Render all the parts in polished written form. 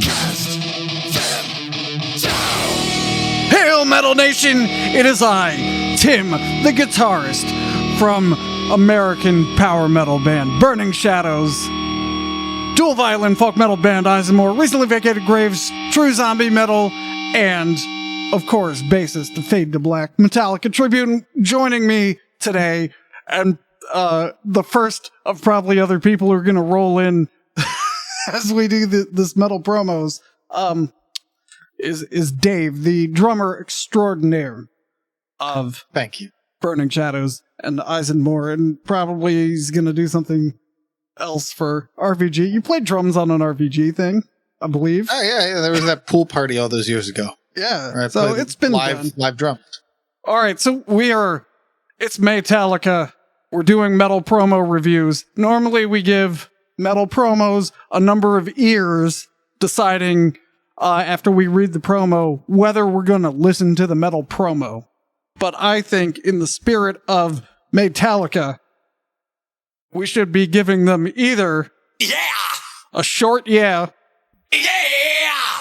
Cast them down. Hail Metal Nation! It is I, Tim, the guitarist from American power metal band Burning Shadows, dual violin folk metal band Eisenmore, recently vacated Graves, true zombie metal, and, of course, bassist of Fade to Black, Metallica tribute. Joining me today, and the first of probably other people who are going to roll in as we do this metal promos, is Dave, the drummer extraordinaire of Thank you. Burning Shadows and Eisenmore, and probably he's going to do something else for RVG. You played drums on an RVG thing, I believe. Oh, yeah. There was that pool party all those years ago. Yeah, so it's been live drums. All right, so it's Metallica. We're doing metal promo reviews. Normally we give metal promos a number of ears, deciding after we read the promo whether we're going to listen to the metal promo. But I think in the spirit of Metallica, we should be giving them either a short a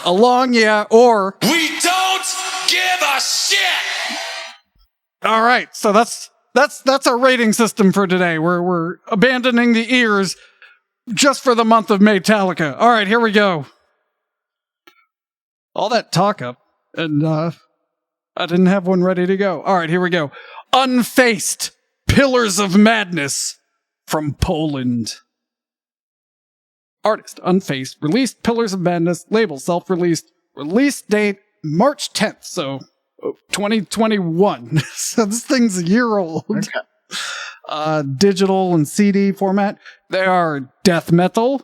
long or We don't give a shit. all right. So that's our rating system for today. We're abandoning the ears just for the month of Metallica. All right, here we go. All that talk up, and I didn't have one ready to go. All right, here we go. Unfaced Pillars of Madness from Poland. Artist, Unfaced. Released, Pillars of Madness. Label, self-released. Release date, March 10th, so 2021. So this thing's a year old. Okay. Digital and CD format. They are death metal,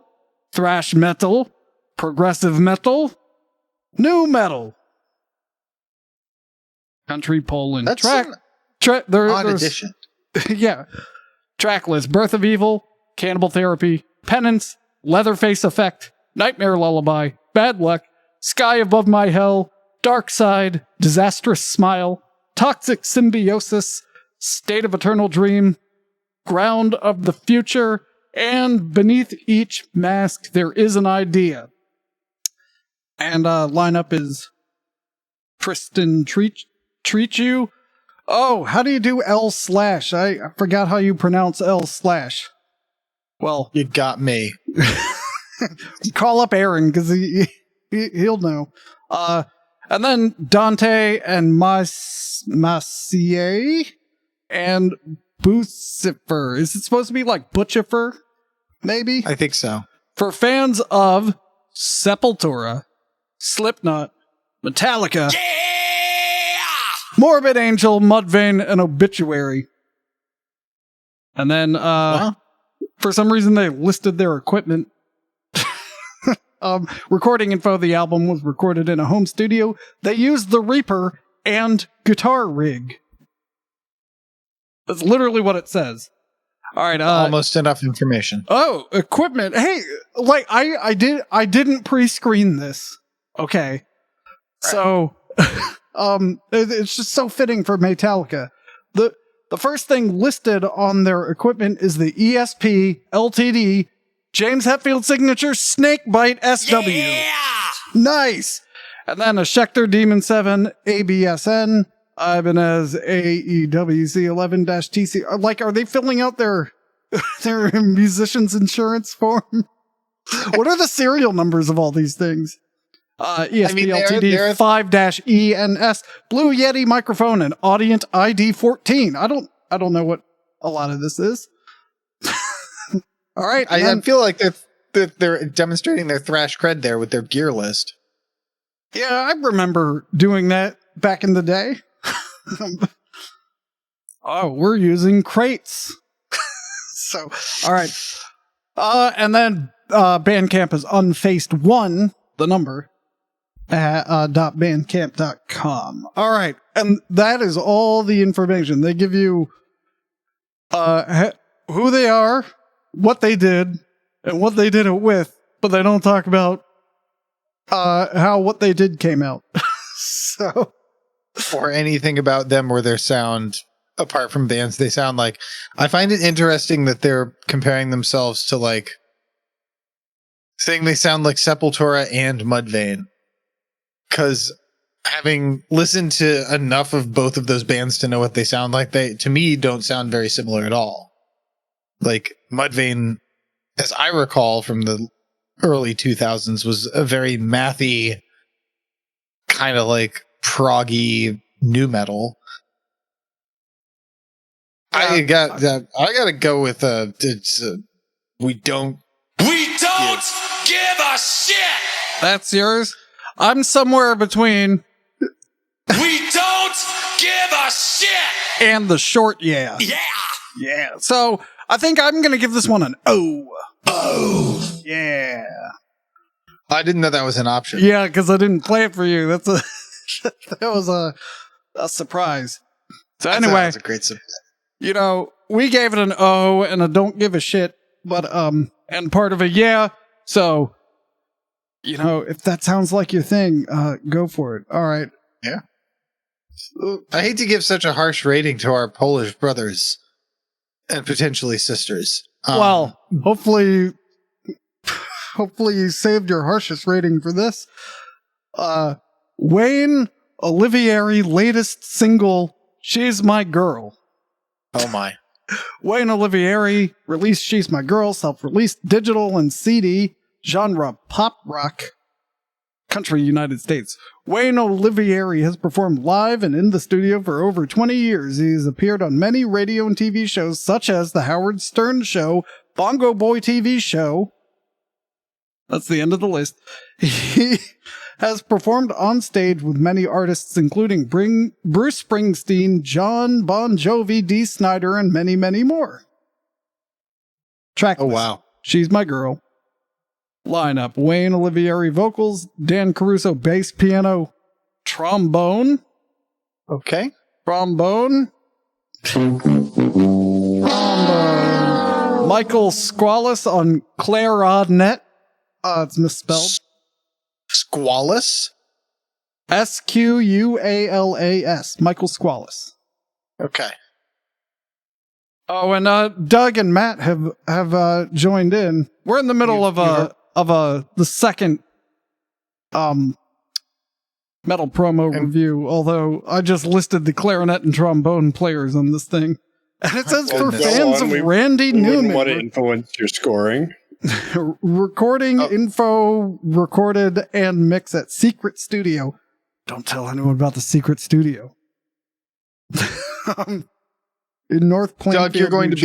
thrash metal, progressive metal, new metal. Country Poland. That's an odd addition. Yeah. Track list: Birth of Evil, Cannibal Therapy, Penance, Leatherface Effect, Nightmare Lullaby, Bad Luck, Sky Above My Hell, Dark Side, Disastrous Smile, Toxic Symbiosis, State of Eternal Dream, Ground of the Future, and Beneath Each Mask There Is an Idea. And lineup is Tristan Treachu. Oh, how do you do L/? I forgot how you pronounce L/. Well, You got me. call up Aaron because he'll know. And then Dante and Macier and Bucifer. Is it supposed to be like Butchifer? Maybe? I think so. For fans of Sepultura, Slipknot, Metallica, Morbid Angel, Mudvayne, and Obituary. And then, for some reason, they listed their equipment. Recording info: the album was recorded in a home studio. They used the Reaper and guitar rig. That's literally what it says. All right, almost enough information. Oh, equipment. Hey, like I didn't pre-screen this. Okay. Right. So it's just so fitting for Metallica. The first thing listed on their equipment is the ESP LTD James Hetfield signature Snakebite SW. Yeah! Nice. And then a Schecter Demon 7 ABSN Ibanez AEWC11-TC. Like, are they filling out their musician's insurance form? What are the serial numbers of all these things? ESP LTD 5-ENS Blue Yeti microphone and Audient ID 14. I don't know what a lot of this is. All right. I feel like they're demonstrating their thrash cred there with their gear list. Yeah, I remember doing that back in the day. Oh, we're using crates. So, all right. And then Bandcamp is Unfaced1, the number, at .bandcamp.com. All right. And that is all the information. They give you who they are, what they did, and what they did it with, but they don't talk about how what they did came out. So, or anything about them or their sound apart from bands they sound like. I find it interesting that they're comparing themselves to like saying they sound like Sepultura and Mudvayne. Because having listened to enough of both of those bands to know what they sound like, they, to me, don't sound very similar at all. Like, Mudvayne, as I recall from the early 2000s, was a very mathy, kind of like proggy nu metal. I got to go with we don't give a shit. That's yours. I'm somewhere between We don't give a shit. and the short yeah. Yeah. So I think I'm going to give this one an O. Oh. Yeah. I didn't know that was an option. Yeah, because I didn't play it for you. That's that was a surprise. So anyway, That was a great surprise. you know, we gave it an O and a don't give a shit, but and part of a yeah. So, you know, if that sounds like your thing, go for it. All right. Yeah. I hate to give such a harsh rating to our Polish brothers and potentially sisters. Well, hopefully you saved your harshest rating for this. Wayne Oliveri latest single, She's My Girl. Oh my. Wayne Oliveri released She's My Girl, self-released digital and CD, genre pop rock, country United States. Wayne Oliveri has performed live and in the studio for over 20 years. He's appeared on many radio and TV shows such as The Howard Stern Show, Bongo Boy TV Show. That's the end of the list. He has performed on stage with many artists, including Bruce Springsteen, John Bon Jovi, Dee Snider, and many, many more. Track Oh, list. wow. She's My Girl. Lineup: Wayne Oliveri vocals, Dan Caruso bass, piano, trombone, Okay. trombone, Michael Squallis on clarinet. It's misspelled. Squallis? Squallas. Michael Squallis. Okay. Oh, and Doug and Matt have joined in. We're in the middle of the second metal promo review, although I just listed the clarinet and trombone players on this thing. And it says for fans of Randy Newman. Want to influence your scoring? Recording info recorded and mix at Secret Studio. Don't tell anyone about the Secret Studio. In North Plainfield, Doug, you're going New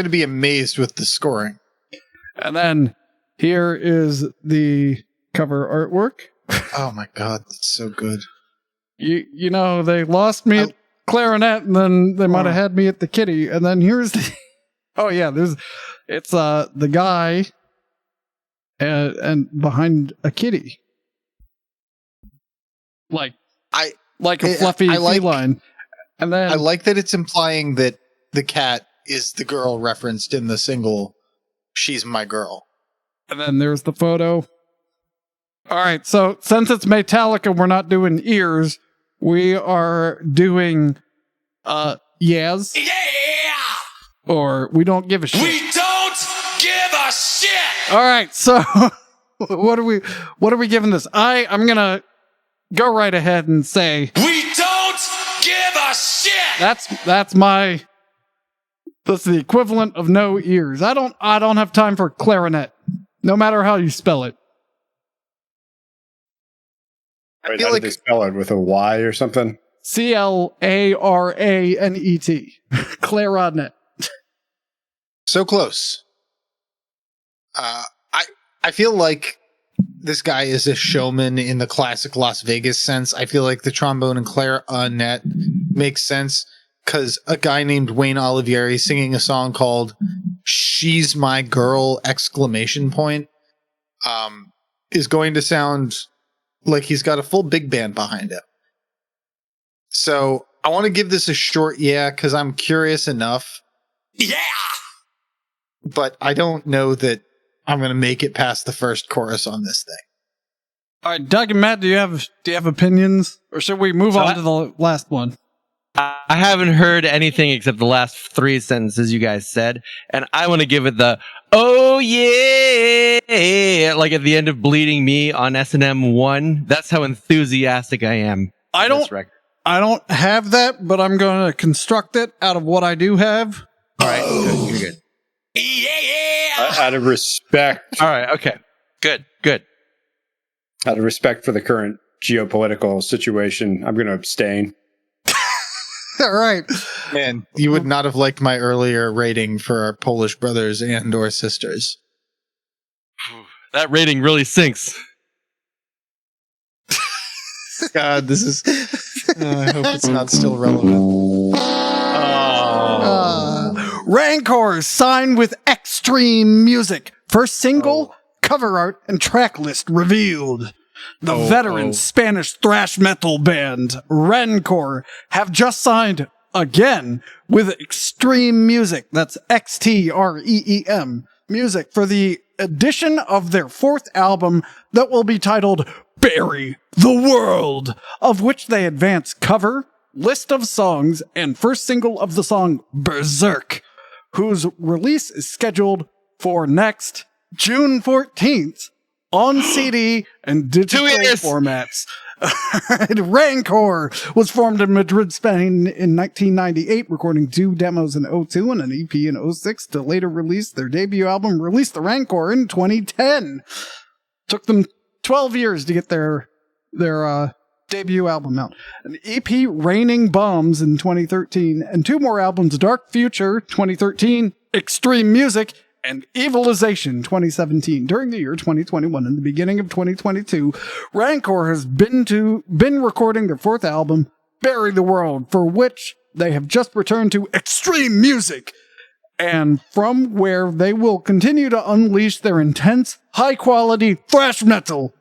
to be amazed with the scoring. And then here is the cover artwork. Oh my god, that's so good. You know, they lost me at clarinet, and then they might have had me at the kitty. And then here's the it's the guy and behind a kitty. Like a fluffy feline. And then I like that it's implying that the cat is the girl referenced in the single She's My Girl. And then there's the photo. All right, so since it's Metallica, we're not doing ears. We are doing yes. Yeah. Or we don't give a shit. We don't give a shit. All right, so what are we giving this? I'm going to go right ahead and say We don't give a shit. that's the equivalent of no ears. I don't have time for clarinet, no matter how you spell it. Wait, how did they spell it? With a Y or something? Claranet. Clarinet. So close. I feel like this guy is a showman in the classic Las Vegas sense. I feel like the trombone and clarinet makes sense because a guy named Wayne Oliveri singing a song called "She's My Girl!" is going to sound like he's got a full big band behind him. So I want to give this a short yeah because I'm curious enough. Yeah. But I don't know that I'm going to make it past the first chorus on this thing. All right, Doug and Matt, do you have opinions, or should we move on to the last one? I haven't heard anything except the last three sentences you guys said, and I want to give it the Oh yeah! Like at the end of Bleeding Me on S&M 1. That's how enthusiastic I am. I don't have that, but I'm going to construct it out of what I do have. All right, good, you're good. Out of respect. All right, okay, good. Out of respect for the current geopolitical situation, I'm going to abstain. All right. Man, you would not have liked my earlier rating for our Polish brothers and or sisters. That rating really sinks. God, this is... I hope it's not still relevant. Rancor signed with Extreme Music. First single, cover art, and track list revealed. The veteran Spanish thrash metal band Rancor have just signed again with Extreme Music. That's XTREEM Music for the edition of their fourth album that will be titled Bury the World, of which they advance cover, list of songs, and first single of the song Berserk, whose release is scheduled for next June 14th on CD and digital formats. Rancor was formed in Madrid, Spain in 1998, recording 2 demos in 2002 and an EP in 2006 to later release their debut album, Release the Rancor, in 2010. Took them 12 years to get their debut album out. An EP, Raining Bombs, in 2013, and 2 more albums, Dark Future, 2013, Extreme Music, and Evilization 2017. During the year 2021 and the beginning of 2022, Rancor has been recording their 4th album, Bury the World, for which they have just returned to Extreme Music, and from where they will continue to unleash their intense, high-quality thrash metal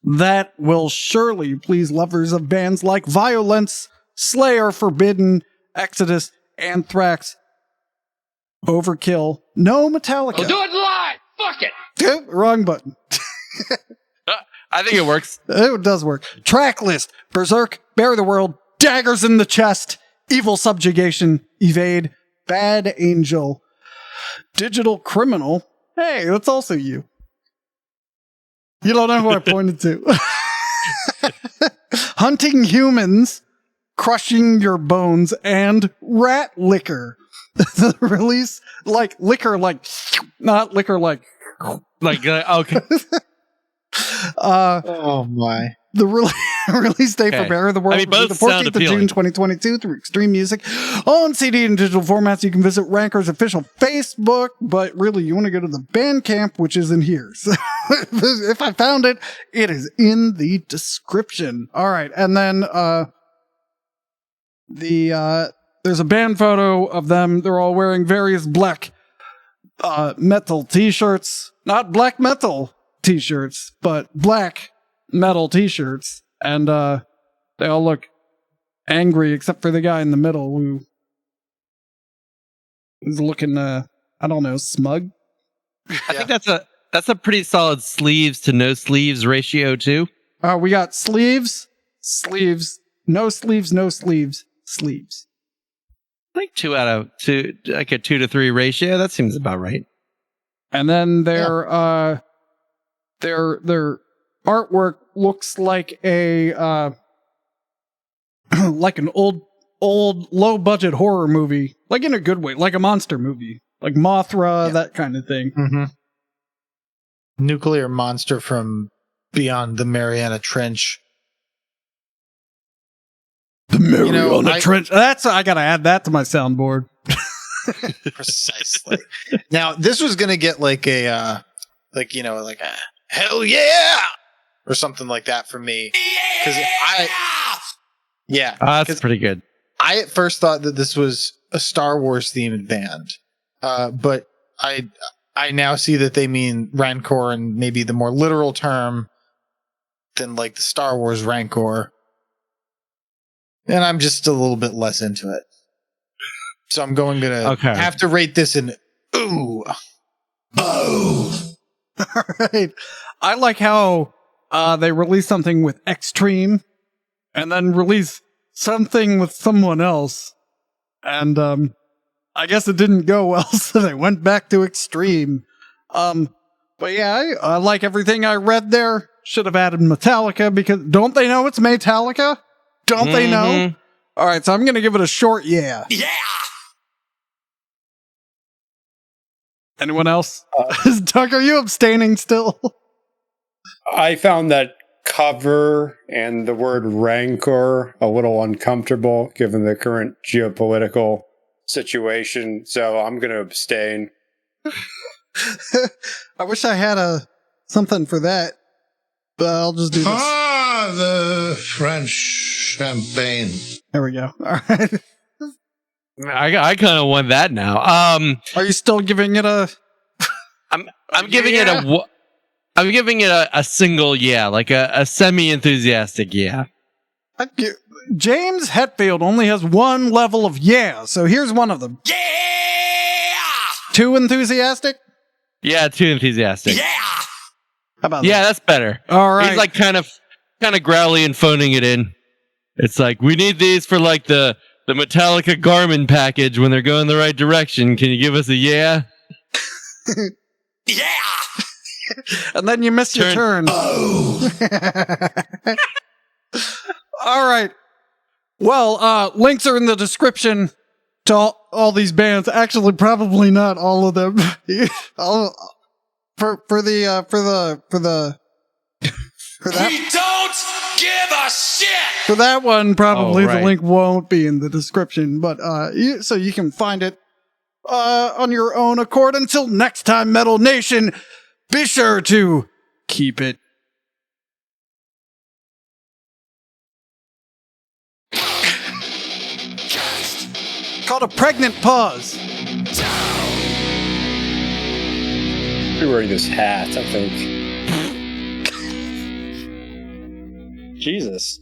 that will surely please lovers of bands like Violence, Slayer, Forbidden, Exodus, Anthrax, Overkill, no Metallica. We'll do it live! Fuck it! Wrong button. I think it works. It does work. Track list: Berserk, Bury the World, Daggers in the Chest, Evil Subjugation, Evade, Bad Angel, Digital Criminal. Hey, that's also you. You don't know who I pointed to. Hunting Humans, Crushing Your Bones, and Rat Liquor. The release, like liquor, like not liquor, like okay. Oh my! The release date for Bury the World, both the 14th of June 2022 through Extreme Music on CD and digital formats. You can visit Rancor's official Facebook, but really you want to go to the Bandcamp, which is in here. So if I found it, it is in the description. All right, and then there's a band photo of them. They're all wearing various black metal t-shirts. Not black metal t-shirts, but black metal t-shirts. And they all look angry, except for the guy in the middle who is looking, I don't know, smug. I think that's a pretty solid sleeves to no sleeves ratio, too. We got sleeves, no sleeves, no sleeves, sleeves. Like 2 out of 2, like a 2 to 3 ratio. That seems about right. And then their artwork looks like a like an old low budget horror movie, like in a good way, like a monster movie, like Mothra, that kind of thing. Mm-hmm. Nuclear monster from beyond the Mariana Trench. The Mariana Trench. I gotta add that to my soundboard. Precisely. Now, this was gonna get like a hell yeah or something like that for me, because that's pretty good. I at first thought that this was a Star Wars themed band, but I now see that they mean Rancor and maybe the more literal term than like the Star Wars Rancor. And I'm just a little bit less into it. So I'm gonna have to rate this in ooh. Oh. All right. I like how they release something with Extreme and then release something with someone else. And I guess it didn't go well, so they went back to Extreme. But yeah, I like everything I read there. Should have added Metallica because don't they know it's Metallica? Don't they know? All right, so I'm going to give it a short yeah. Yeah! Anyone else? Doug, are you abstaining still? I found that cover and the word rancor a little uncomfortable given the current geopolitical situation, so I'm going to abstain. I wish I had something for that, but I'll just do this. Ah, the French champagne. There we go. All right. I kind of want that now. Are you still giving it a? I'm giving it I'm giving it a single yeah, like a semi-enthusiastic yeah. James Hetfield only has one level of yeah, so here's one of them. Yeah! Too enthusiastic? Yeah, too enthusiastic. Yeah! How about Yeah, that? that's better. All right. He's like kind of growly and phoning it in. It's like, we need these for like the Metallica Garmin package when they're going the right direction. Can you give us a yeah? Yeah! And then you miss your turn. Oh! All right. Well, links are in the description to all these bands. Actually, probably not all of them. For that We don't give a shit! for that one, probably Oh, right. the link won't be in the description. But so you can find it on your own accord. Until next time, Metal Nation, be sure to keep it called a pregnant pause. I'll be wearing this hat, I think. Jesus.